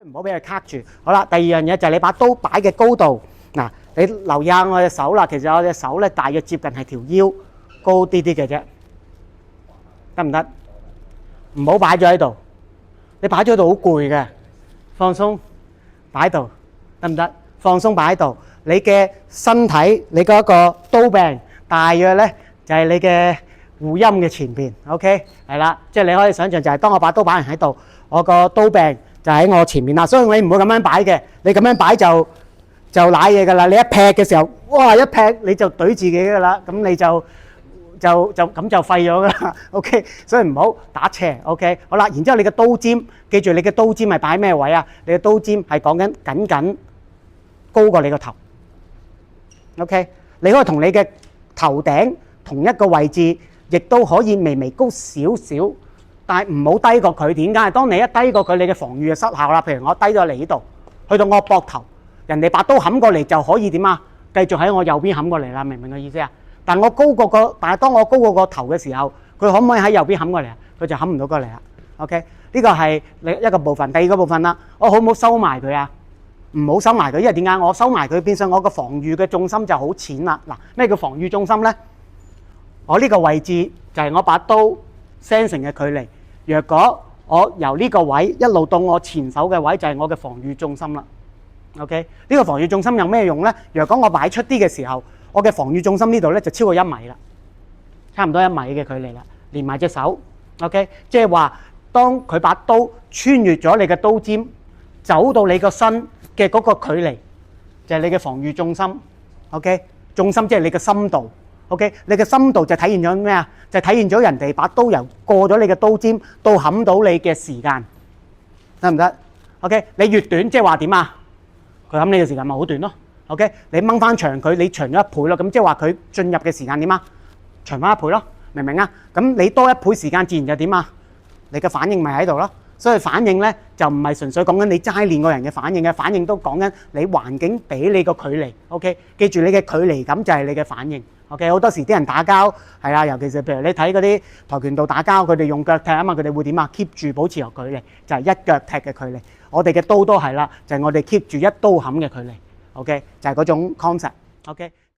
唔好俾佢卡住。好啦，第二樣嘢就係你把刀擺嘅高度。嗱，你留意下我隻手啦，其實我隻手咧大約接近係條腰高啲啲嘅啫，得唔得？唔好擺咗喺度，你擺咗喺度好攰嘅，放鬆擺喺度，得唔得？放鬆擺喺度，你嘅身體，你嗰個刀柄大約咧就係你嘅護陰嘅前邊 ，OK， 係啦，即係你可以想象就係當我把刀擺喺度，我個刀柄就喺我前面啦，所以你唔會咁樣擺嘅，你咁樣擺就舐嘢㗎啦，你一劈嘅時候，哇一劈你就懟自己㗎啦，咁你就咁就廢咗㗎啦 ，OK， 所以唔好打斜 ，OK， 好啦，然之後你嘅刀尖，記住你嘅刀尖係擺咩位啊？你嘅刀尖係講緊緊高過你個頭 ，OK， 你可以同你嘅頭頂同一個位置，亦都可以微微高少少，但係唔好低過佢。點解？當你一低過佢，你嘅防禦就失效啦。譬如我低咗嚟呢度，去到我膊頭，人哋把刀冚過嚟就可以點啊？繼續喺我右邊冚過嚟啦，明唔明個意思啊？但係當我高過個頭嘅時候，佢可唔可以喺右邊冚過嚟啊？佢就冚唔到過嚟啦。OK， 呢個係一個部分。第二個部分啦，我好唔好收埋佢啊？唔好收埋佢，因為點解？我收埋佢，變相我個防禦嘅重心就好淺啦。嗱，咩叫防禦重心咧？我呢個位置就係我把刀 sensing 嘅距離。若果我由呢個位一路到我前手嘅位，就係我嘅防禦重心啦。OK， 呢個防禦重心有咩用咧？若果我擺出啲嘅時候，我嘅防禦重心呢度咧就超過1米啦，差唔多1米嘅距離啦，連埋隻手。OK， 即係話當佢把刀穿越咗你嘅刀尖，走到你個身嘅嗰個距離，就係你嘅防禦重心。OK， 重心即係你嘅深度。OK， 你嘅深度就體現咗咩啊？就體現咗人哋把刀由過咗你嘅刀尖到冚到你嘅時間，得唔得 ？OK， 你越短即係話點啊？佢冚你嘅時間咪好短咯。OK， 你掹翻長佢，你長咗1倍咯。咁即係話佢進入嘅時間點啊？長翻1倍咯，明唔明啊？咁你多1倍時間，自然就點啊？你嘅反應咪喺度咯。所以反應咧就唔係純粹講緊你齋練個人嘅反應嘅，反應都講緊你環境俾你個距離。OK， 記住你嘅距離感就係你嘅反應。OK， 好多時啲人打交係啦，尤其是譬如你睇嗰啲跆拳道打交，佢哋用腳踢啊嘛，佢哋會點啊 ？keep 住保持個距離，就係一腳踢嘅距離。我哋嘅刀都係啦，就係我哋 keep 住一刀冚嘅距離。OK， 就係嗰種 concept。OK。